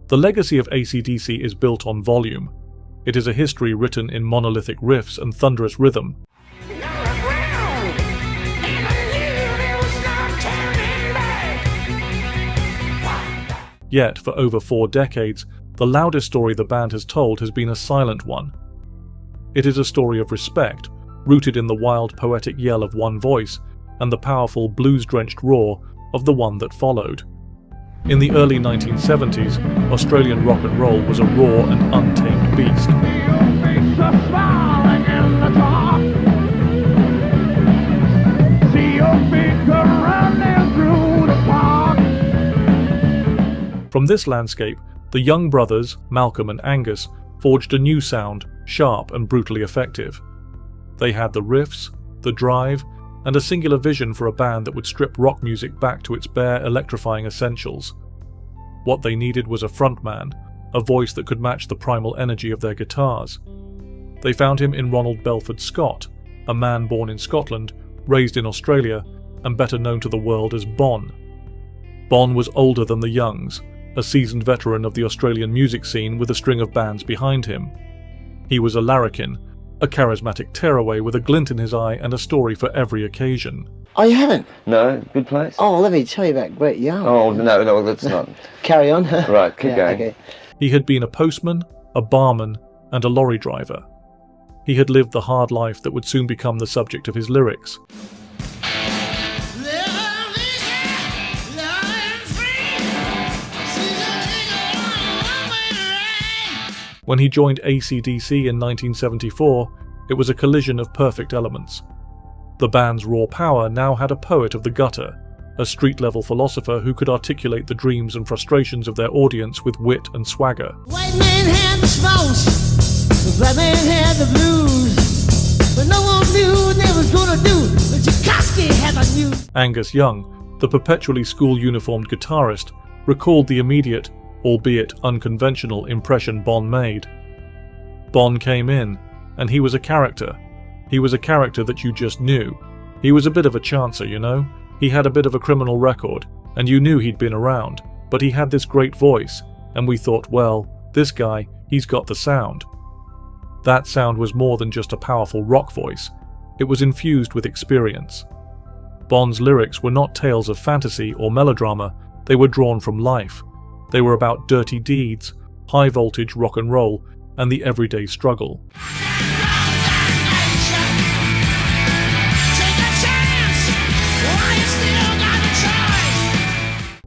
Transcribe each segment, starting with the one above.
The legacy of AC/DC is built on volume. It is a history written in monolithic riffs and thunderous rhythm. Yet, for over 4 decades, the loudest story the band has told has been a silent one. It is a story of respect, rooted in the wild poetic yell of one voice and the powerful blues-drenched roar of the one that followed. In the early 1970s, Australian rock and roll was a raw and untamed beast. From this landscape, the young brothers, Malcolm and Angus, forged a new sound, sharp and brutally effective. They had the riffs, the drive, and a singular vision for a band that would strip rock music back to its bare, electrifying essentials. What they needed was a frontman, a voice that could match the primal energy of their guitars. They found him in Ronald Belford Scott, a man born in Scotland, raised in Australia, and better known to the world as Bon. Bon was older than the Youngs, a seasoned veteran of the Australian music scene with a string of bands behind him. He was a larrikin, a charismatic tearaway with a glint in his eye and a story for every occasion. Oh, you haven't? No, good place. Oh, let me tell you about Brett Young. Oh, no, that's not. Carry on. Right, keep going. Okay. He had been a postman, a barman, and a lorry driver. He had lived the hard life that would soon become the subject of his lyrics. When he joined AC/DC in 1974, it was a collision of perfect elements. The band's raw power now had a poet of the gutter, a street-level philosopher who could articulate the dreams and frustrations of their audience with wit and swagger. White man had the smalls, the black man had the blues, but no one knew what they was gonna do, but Tchaikovsky had the news. Angus Young, the perpetually school-uniformed guitarist, recalled the immediate, albeit unconventional, impression Bon made. Bon came in, and he was a character. He was a character that you just knew. He was a bit of a chancer, you know. He had a bit of a criminal record, and you knew he'd been around, but he had this great voice, and we thought, well, this guy, he's got the sound. That sound was more than just a powerful rock voice. It was infused with experience. Bon's lyrics were not tales of fantasy or melodrama, they were drawn from life. They were about dirty deeds, high-voltage rock and roll, and the everyday struggle.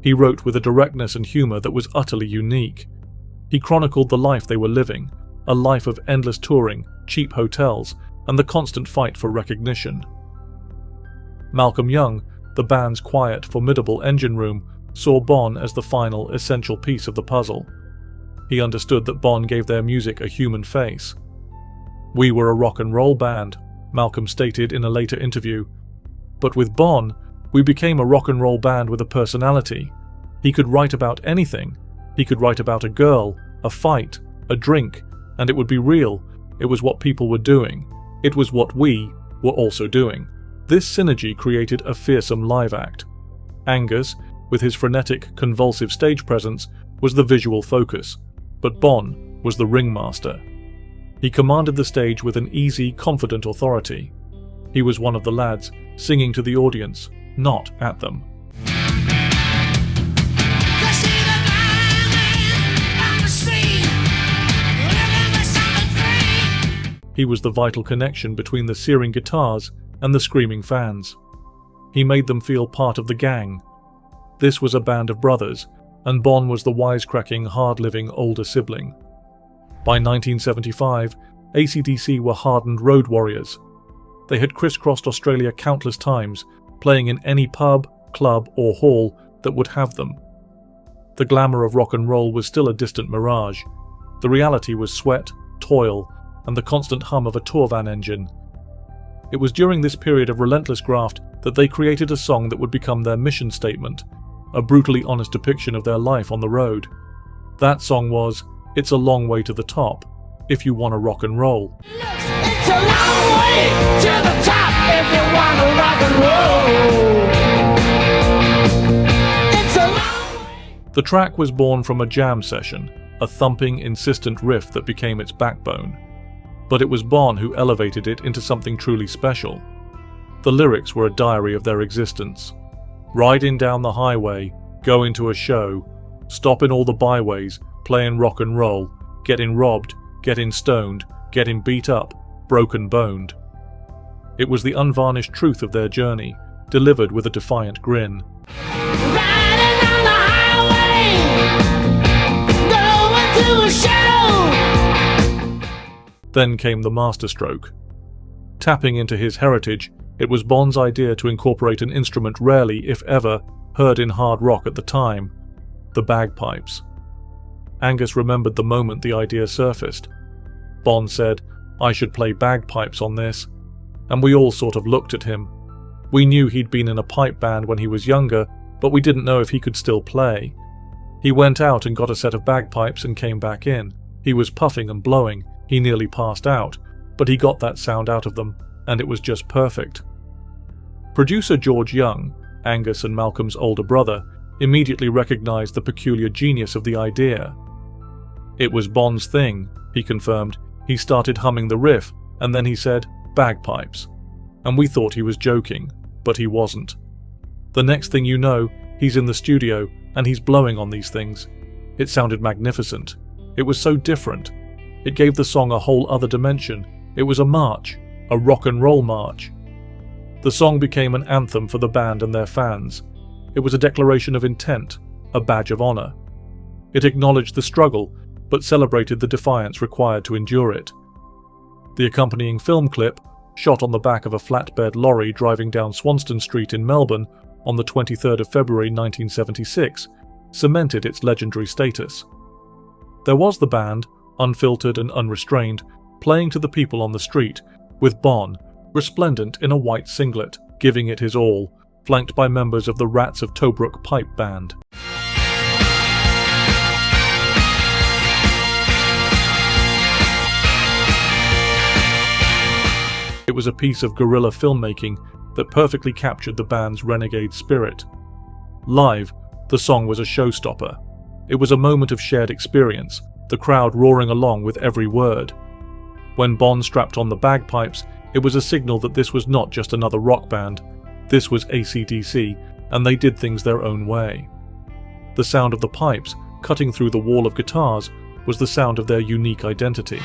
He wrote with a directness and humour that was utterly unique. He chronicled the life they were living, a life of endless touring, cheap hotels, and the constant fight for recognition. Malcolm Young, the band's quiet, formidable engine room, saw Bon as the final, essential piece of the puzzle. He understood that Bon gave their music a human face. "We were a rock and roll band," Malcolm stated in a later interview. "But with Bon, we became a rock and roll band with a personality. He could write about anything. He could write about a girl, a fight, a drink, and it would be real. It was what people were doing. It was what we were also doing." This synergy created a fearsome live act. Angus, with his frenetic, convulsive stage presence, was the visual focus, but Bon was the ringmaster. He commanded the stage with an easy, confident authority. He was one of the lads, singing to the audience, not at them. He was the vital connection between the searing guitars and the screaming fans. He made them feel part of the gang. This was a band of brothers, and Bon was the wisecracking, hard-living older sibling. By 1975, AC/DC were hardened road warriors. They had crisscrossed Australia countless times, playing in any pub, club or hall that would have them. The glamour of rock and roll was still a distant mirage. The reality was sweat, toil, and the constant hum of a tour van engine. It was during this period of relentless graft that they created a song that would become their mission statement, a brutally honest depiction of their life on the road. That song was "It's a Long Way to the Top, If You Want to Rock and Roll." It's a long way to the top if you want to rock and roll. It's a long way. The track was born from a jam session, a thumping, insistent riff that became its backbone. But it was Bon who elevated it into something truly special. The lyrics were a diary of their existence. Riding down the highway, going to a show, stopping all the byways, playing rock and roll, getting robbed, getting stoned, getting beat up, broken boned. It was the unvarnished truth of their journey, delivered with a defiant grin. Riding down the highway, going to a show. Then came the masterstroke. Tapping into his heritage, it was Bon's idea to incorporate an instrument rarely, if ever, heard in hard rock at the time, the bagpipes. Angus remembered the moment the idea surfaced. Bon said, "I should play bagpipes on this," and we all sort of looked at him. We knew he'd been in a pipe band when he was younger, but we didn't know if he could still play. He went out and got a set of bagpipes and came back in. He was puffing and blowing, he nearly passed out, but he got that sound out of them, and it was just perfect. Producer George Young, Angus and Malcolm's older brother, immediately recognized the peculiar genius of the idea. It was Bon's thing, he confirmed. He started humming the riff, and then he said, "Bagpipes." And we thought he was joking, but he wasn't. The next thing you know, he's in the studio, and he's blowing on these things. It sounded magnificent. It was so different. It gave the song a whole other dimension. It was a march, a rock and roll march. The song became an anthem for the band and their fans. It was a declaration of intent, a badge of honor. It acknowledged the struggle, but celebrated the defiance required to endure it. The accompanying film clip, shot on the back of a flatbed lorry driving down Swanston Street in Melbourne on the 23rd of February 1976, cemented its legendary status. There was the band, unfiltered and unrestrained, playing to the people on the street, with Bon, resplendent in a white singlet, giving it his all, flanked by members of the Rats of Tobruk pipe band. It was a piece of guerrilla filmmaking that perfectly captured the band's renegade spirit. Live, the song was a showstopper. It was a moment of shared experience, the crowd roaring along with every word. When Bon strapped on the bagpipes, it was a signal that this was not just another rock band. This was AC/DC, and they did things their own way. The sound of the pipes, cutting through the wall of guitars, was the sound of their unique identity.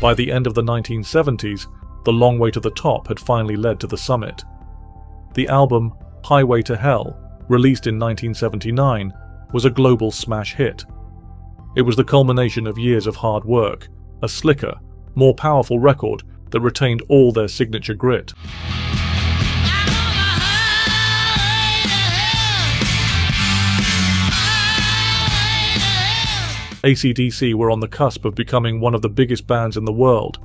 By the end of the 1970s, the long way to the top had finally led to the summit. The album Highway to Hell, released in 1979, was a global smash hit. It was the culmination of years of hard work, a slicker, more powerful record that retained all their signature grit. AC/DC were on the cusp of becoming one of the biggest bands in the world.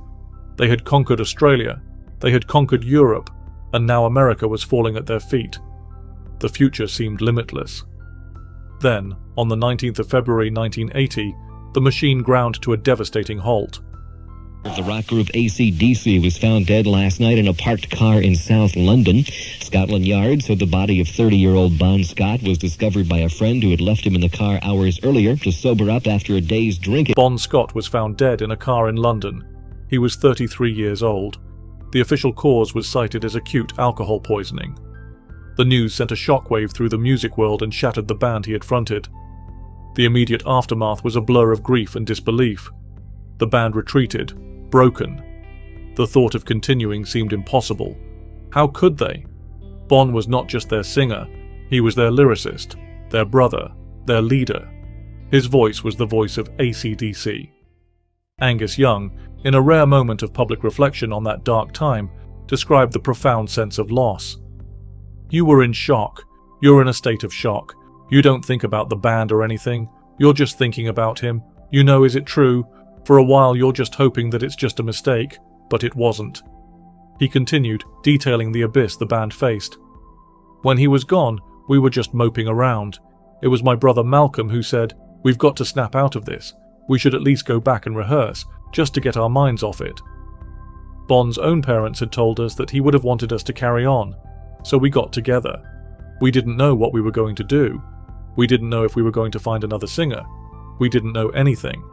They had conquered Australia, they had conquered Europe, and now America was falling at their feet. The future seemed limitless. Then, on the 19th of February 1980, the machine ground to a devastating halt. The rock group AC/DC was found dead last night in a parked car in South London. Scotland Yard said the body of 30-year-old Bon Scott was discovered by a friend who had left him in the car hours earlier to sober up after a day's drinking. Bon Scott was found dead in a car in London. He was 33 years old. The official cause was cited as acute alcohol poisoning. The news sent a shockwave through the music world and shattered the band he had fronted. The immediate aftermath was a blur of grief and disbelief. The band retreated, broken. The thought of continuing seemed impossible. How could they? Bon was not just their singer, he was their lyricist, their brother, their leader. His voice was the voice of AC/DC. Angus Young, in a rare moment of public reflection on that dark time, described the profound sense of loss. "You were in shock. You're in a state of shock. You don't think about the band or anything. You're just thinking about him. You know, is it true? For a while you're just hoping that it's just a mistake, but it wasn't." He continued, detailing the abyss the band faced. "When he was gone, we were just moping around. It was my brother Malcolm who said, 'We've got to snap out of this. We should at least go back and rehearse, just to get our minds off it.' Bon's own parents had told us that he would have wanted us to carry on, so we got together. We didn't know what we were going to do. We didn't know if we were going to find another singer. We didn't know anything.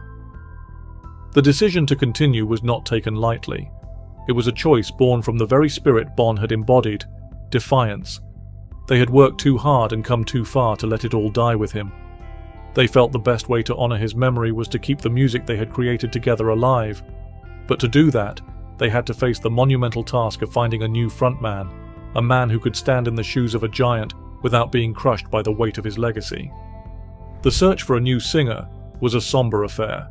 The decision to continue was not taken lightly. It was a choice born from the very spirit Bon had embodied, defiance. They had worked too hard and come too far to let it all die with him. They felt the best way to honor his memory was to keep the music they had created together alive. But to do that, they had to face the monumental task of finding a new frontman, a man who could stand in the shoes of a giant without being crushed by the weight of his legacy. The search for a new singer was a somber affair.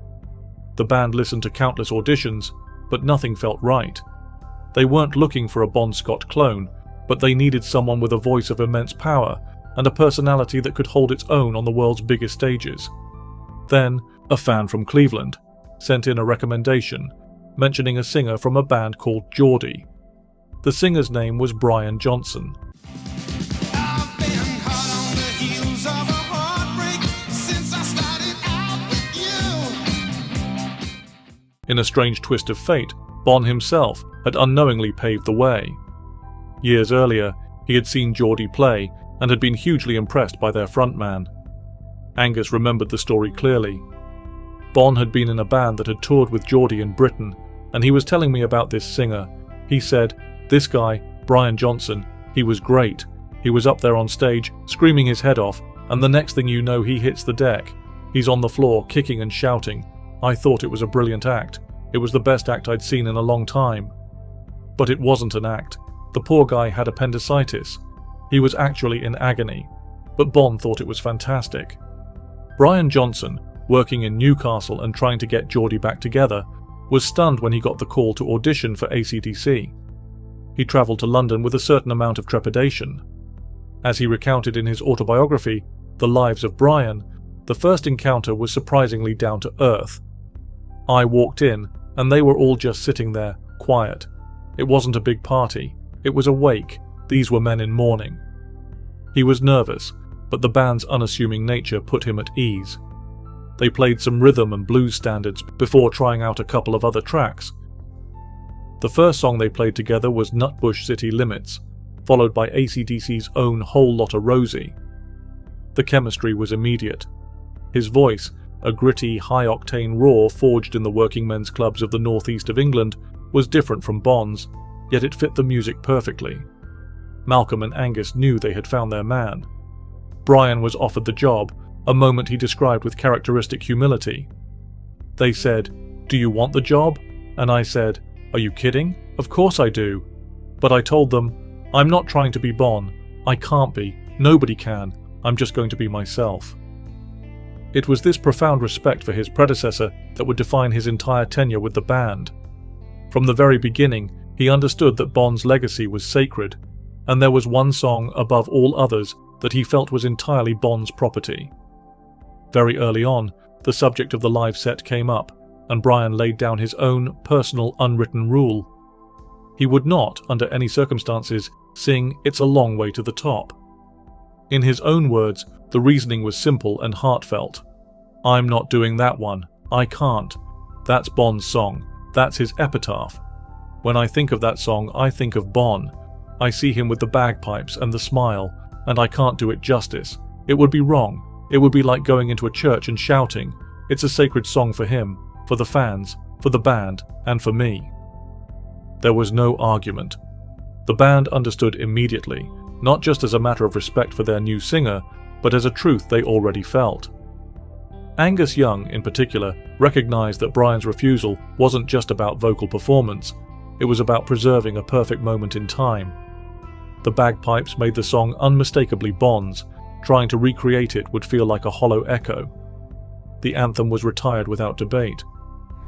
The band listened to countless auditions, but nothing felt right. They weren't looking for a Bon Scott clone, but they needed someone with a voice of immense power and a personality that could hold its own on the world's biggest stages. Then, a fan from Cleveland sent in a recommendation, mentioning a singer from a band called Geordie. The singer's name was Brian Johnson. I've been caught on the heels of a heartbreak since I started out with you. In a strange twist of fate, Bon himself had unknowingly paved the way. Years earlier, he had seen Geordie play and had been hugely impressed by their frontman. Angus remembered the story clearly. Bon had been in a band that had toured with Geordie in Britain, and he was telling me about this singer. He said, "This guy, Brian Johnson, he was great. He was up there on stage, screaming his head off, and the next thing you know he hits the deck. He's on the floor, kicking and shouting. I thought it was a brilliant act. It was the best act I'd seen in a long time." But it wasn't an act. The poor guy had appendicitis. He was actually in agony, but Bon thought it was fantastic. Brian Johnson, working in Newcastle and trying to get Geordie back together, was stunned when he got the call to audition for AC/DC. He travelled to London with a certain amount of trepidation. As he recounted in his autobiography, The Lives of Brian, the first encounter was surprisingly down to earth. I walked in, and they were all just sitting there, quiet. It wasn't a big party. It was a wake. These were men in mourning. He was nervous, but the band's unassuming nature put him at ease. They played some rhythm and blues standards before trying out a couple of other tracks. The first song they played together was Nutbush City Limits, followed by AC/DC's own Whole Lotta Rosie. The chemistry was immediate. His voice, a gritty, high-octane roar forged in the working men's clubs of the northeast of England, was different from Bon's, yet it fit the music perfectly. Malcolm and Angus knew they had found their man. Brian was offered the job, a moment he described with characteristic humility. They said, "Do you want the job?" And I said, "Are you kidding? Of course I do." But I told them, "I'm not trying to be Bon. I can't be. Nobody can. I'm just going to be myself." It was this profound respect for his predecessor that would define his entire tenure with the band. From the very beginning, he understood that Bon's legacy was sacred, and there was one song above all others that he felt was entirely Bon's property. Very early on, the subject of the live set came up, and Brian laid down his own personal unwritten rule. He would not, under any circumstances, sing "It's a Long Way to the Top." In his own words, the reasoning was simple and heartfelt. "I'm not doing that one. I can't. That's Bon's song. That's his epitaph. When I think of that song, I think of Bon. I see him with the bagpipes and the smile, and I can't do it justice. It would be wrong. It would be like going into a church and shouting. It's a sacred song for him, for the fans, for the band, and for me." There was no argument. The band understood immediately, not just as a matter of respect for their new singer, but as a truth they already felt. Angus Young, in particular, recognized that Brian's refusal wasn't just about vocal performance. It was about preserving a perfect moment in time. The bagpipes made the song unmistakably Bon's. Trying to recreate it would feel like a hollow echo. The anthem was retired without debate.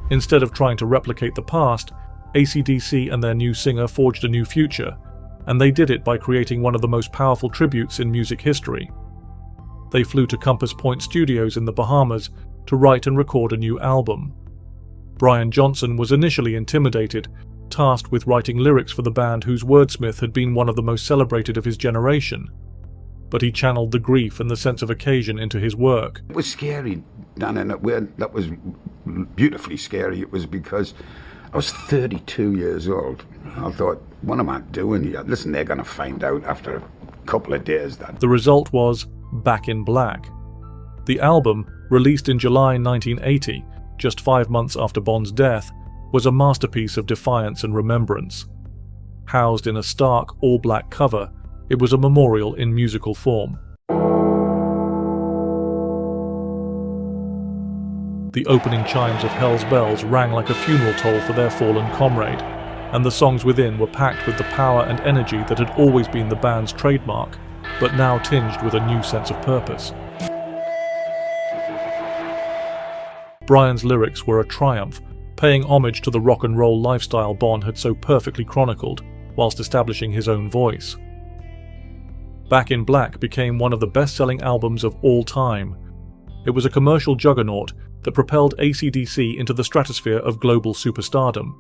Instead of trying to replicate the past, AC/DC and their new singer forged a new future, and they did it by creating one of the most powerful tributes in music history. They flew to Compass Point Studios in the Bahamas to write and record a new album. Brian Johnson was initially intimidated, tasked with writing lyrics for the band whose wordsmith had been one of the most celebrated of his generation. But he channeled the grief and the sense of occasion into his work. It was scary, Dan, and that was beautifully scary. It was because I was 32 years old. I thought, what am I doing here? Listen, they're going to find out after a couple of days that. The result was Back in Black. The album, released in July 1980, just 5 months after Bond's death, was a masterpiece of defiance and remembrance. Housed in a stark, all-black cover, it was a memorial in musical form. The opening chimes of Hell's Bells rang like a funeral toll for their fallen comrade, and the songs within were packed with the power and energy that had always been the band's trademark, but now tinged with a new sense of purpose. Brian's lyrics were a triumph, paying homage to the rock and roll lifestyle Bond had so perfectly chronicled, whilst establishing his own voice. Back in Black became one of the best-selling albums of all time. It was a commercial juggernaut that propelled AC/DC into the stratosphere of global superstardom.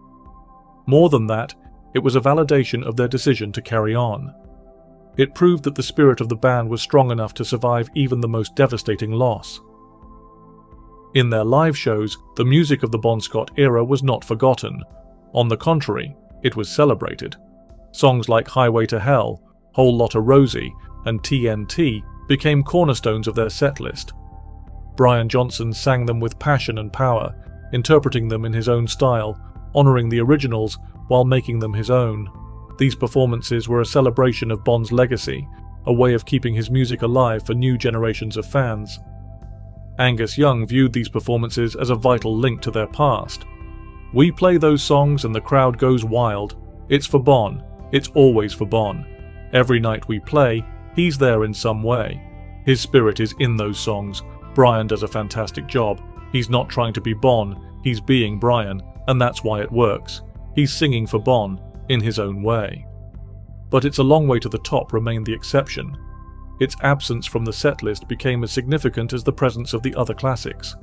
More than that, it was a validation of their decision to carry on. It proved that the spirit of the band was strong enough to survive even the most devastating loss. In their live shows, the music of the Bon Scott era was not forgotten. On the contrary, it was celebrated. Songs like Highway to Hell, Whole Lotta Rosie, and TNT became cornerstones of their setlist. Brian Johnson sang them with passion and power, interpreting them in his own style, honouring the originals while making them his own. These performances were a celebration of Bond's legacy, a way of keeping his music alive for new generations of fans. Angus Young viewed these performances as a vital link to their past. "We play those songs and the crowd goes wild. It's for Bon. It's always for Bon. Every night we play, he's there in some way. His spirit is in those songs. Brian does a fantastic job. He's not trying to be Bon, he's being Brian, and that's why it works. He's singing for Bon, in his own way." But It's a Long Way to the Top remained the exception. Its absence from the setlist became as significant as the presence of the other classics.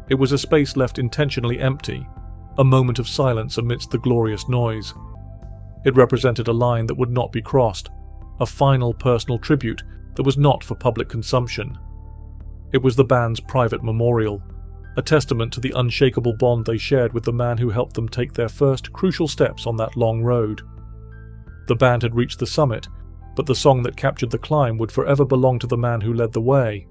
It was a space left intentionally empty, a moment of silence amidst the glorious noise. It represented a line that would not be crossed, a final personal tribute that was not for public consumption. It was the band's private memorial, a testament to the unshakable bond they shared with the man who helped them take their first crucial steps on that long road. The band had reached the summit, but the song that captured the climb would forever belong to the man who led the way.